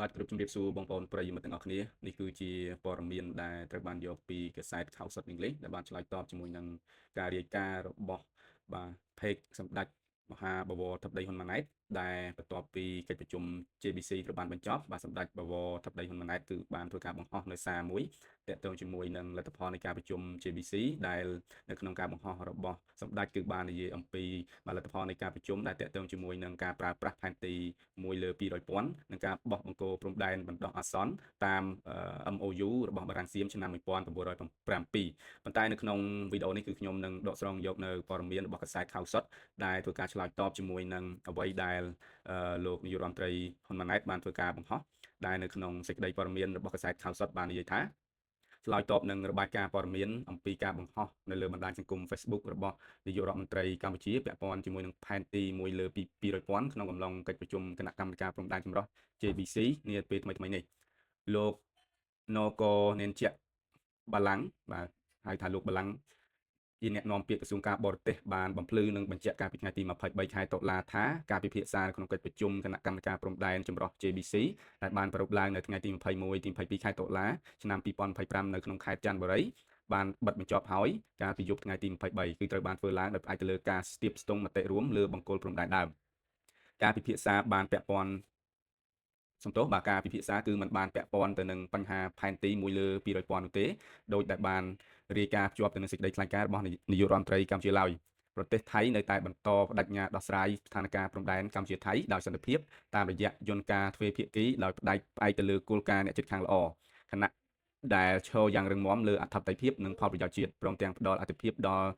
បាទគ្រប់ជំរាបសួរបងប្អូនប្រិយមិត្តទាំងអស់គ្នានេះគឺជាព័ត៌មានដែលត្រូវបានយកពីកាសែត House of English ដែលបានឆ្លើយតបជាមួយនឹងការរាយការណ៍របស់បាទ Page សម្ដេចមហាបវរធិបតីហ៊ុនម៉ាណែតដែលបន្ទាប់ពីកិច្ចប្រជុំ JBC ត្រូវបានបញ្ចប់បាទសម្ដេចបវរធិបតីហ៊ុនម៉ាណែតគឺបានធ្វើការបង្ហោះនៅសារមួយទាក់ទងជាមួយនឹងលទ្ធផលនៃការប្រជុំ JBC ដែលនៅក្នុងការបង្ហោះរបស់សម្ដេចគឺបាននិយាយអំពីលទ្ធផលនៃការប្រជុំដែលទាក់ទងជាមួយនឹងការប្រើប្រាស់ផែនទី1លើ200,000និងការបោះបង្គោលព្រំដែនបណ្ដោះអាសន្នតាម MOU របស់បារាំងសៀមឆ្នាំ1907ប៉ុន្តែនៅក្នុងវីដេអូនេះគឺខ្ញុំនឹងដកស្រង់យកនៅព័ត៌មានរបស់កាសែត House ដែលធ្វើការឆ្លើយតបជាមួយនឹងអ្វីដែលលោកនាយករដ្ឋមន្ត្រីហ៊ុនម៉ាណែតបានធ្វើការបង្ហោះដែលនៅក្នុងសេចក្តីព័ត៌មានរបស់កាសែត House បាននិយាយថាឆ្លើយតបនឹងរបាយការណ៍ព័ត៌មានអំពីការបង្ហោះនៅលើបណ្ដាញសង្គម Facebook របស់នាយករដ្ឋមន្ត្រីកម្ពុជាពាក់ព័ន្ធជាមួយនឹងផែនទី1លើ200,000ក្នុងកំឡុងកិច្ចប្រជុំគណៈកម្មការព្រំដែនចម្រុះ JBC នាពេលថ្មីនេះលោកនគរនេនជាបាឡាំងបាទហៅថាលោកបាឡាំងជាអ្នកនាំពាក្យក្រសួងការបរទេសបានបំភ្លឺនិងបញ្ជាក់កាលពីថ្ងៃទី23ខែតុលាថាការពិភាក្សាក្នុងកិច្ចប្រជុំគណៈកម្មការព្រំដែនចម្រុះ JBC ដែលបានប្រារព្ធឡើងនៅថ្ងៃទី21ទី22ខែតុលាឆ្នាំ2025នៅក្នុងខេត្តចន្ទបុរីបានបិទបញ្ចប់ហើយកាលពីយប់ថ្ងៃទី23គឺត្រូវបានធ្វើឡើងដោយផ្អែកទៅលើការស្ទាបស្ទង់មតិរួមលើបង្គោលព្រំដែនដើមការពិភាក្សាបានពាក់ព័ន្ធបាទការពិភាក្សាគឺมันបានពាក់ព័ន្ធទៅនឹងបញ្ហាផែនទី1លើ200,000នោះទេដោយដែលបានរាយការណ៍ភ្ជាប់ទៅនឹងសេចក្តីថ្លែងការណ៍របស់នាយករដ្ឋមន្ត្រីកម្ពុជាឡើយប្រទេសថៃនៅតែបន្តបដិញ្ញាដោះស្រាយស្ថានភាពព្រំដែនកម្ពុជាថៃដោយសន្តិភាពតាមរយៈយន្តការទ្វេភាគីដោយផ្អែកទៅលើគោលការណ៍អ្នកជិតខាងល្អខណៈដែលឈរយ៉ាងរឹងមាំលើអធិបតេយ្យភាពនិងផលប្រយោជន៍ជាតិព្រមទាំងផ្ដល់អាទិភាពដល់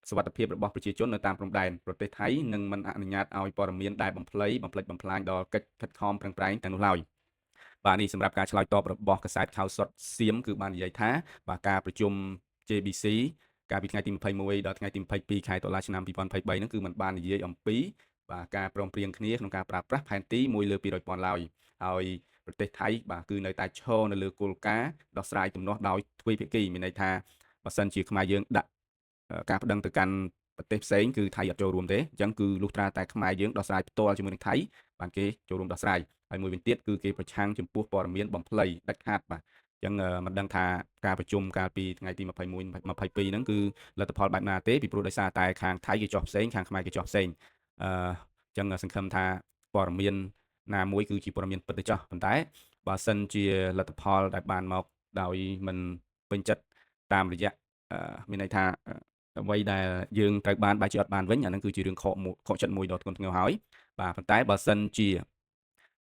សុវត្ថិភាពរបស់ប្រជាជននៅតាមព្រំដែនប្រទេសថៃនឹងមិនអនុញ្ញាតឲ្យព័ត៌មានដែលបំភ្លៃបំផ្លិចបំផ្លាញដល់កិច្ចខិតខំប្រឹងប្រែងទាំងនោះឡើយបាទនេះសម្រាប់ការឆ្លើយតបរបស់កាសែត House សៀមគឺបាននិយាយថាបាទការប្រជុំ JBC កាលពីថ្ងៃទី21ដល់ថ្ងៃទី22ខែតុលាឆ្នាំ2023ហ្នឹងគឺมันបាននិយាយអំពីបាទការព្រមព្រៀងគ្នាក្នុងការប្រើប្រាស់ផែនទី1លើ200,000ឡើយហើយប្រទេសថៃបាទគឺនៅតែឈរនៅលើគោលការណ៍ដោះស្រាយទំនាស់ដោយទ្វេភាគីមានន័យថាបើសិនជាខ្មែរយើងដាក់ការប្តឹងទៅកាន់ប្រទេសផ្សេងគឺថៃអត់ចូលរួមទេអញ្ចឹងគឺលុះត្រាតែខ្មែរយើងដោះស្រាយផ្ទាល់ជាមួយនឹងថៃបានគេចូលរួមដោះស្រាយហើយមួយវិញទៀតគឺគេប្រឆាំងចំពោះព័ត៌មានបំភ្លៃដាច់ខាតបាទអញ្ចឹងមិនដឹងថាការប្រជុំកាលពីថ្ងៃទី21 22ហ្នឹងគឺលទ្ធផលបែបណាទេពីព្រោះដោយសារតែខាងថៃគេចោះផ្សេងខាងខ្មែរគេចោះផ្សេងអញ្ចឹងសង្ឃឹមថាព័ត៌មានណាមួយគឺជាព័ត៌មានពិតទេចោះប៉ុន្តែបើសិនជាលទ្ធផលដែលបានមកដោយមិនពេញចិត្តតាមរយៈមានន័យថាអ្វីដែលយើងត្រូវបានបែរជាអត់បានវិញអានឹងគឺជារឿងខកចិត្តមួយដ៏ធ្ងន់ធ្ងរហើយបាទប៉ុន្តែបើសិនជា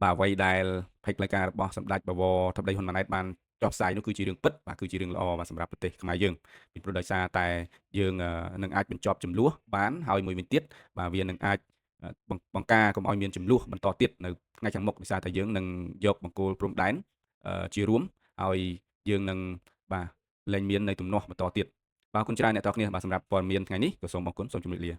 បាទអ្វីដែលផេកផ្លូវការរបស់សម្ដេចបវរធិបតីហ៊ុនម៉ាណែតបានចុះផ្សាយនោះគឺជារឿងពិតបាទគឺជារឿងល្អបាទសម្រាប់ប្រទេសខ្មែរយើងពីព្រោះដោយសារតែយើងនឹងអាចបញ្ចប់ចំនួនបានហើយមួយវិញទៀតបាទវានឹងអាចបង្ការកុំឲ្យមានចំនួនបន្តទៀតនៅថ្ងៃខាងមុខដោយសារតែយើងនឹងយកបង្គោលព្រំដែនជារួមហើយយើងនឹងបាទលែងមាននៅទំនាស់បន្តទៀតបាទអរគុណច្រើនអ្នកទាំងអស់គ្នាបាទសម្រាប់ព័ត៌មានថ្ងៃនេះក៏សូមអរគុណសូមជម្រាបលា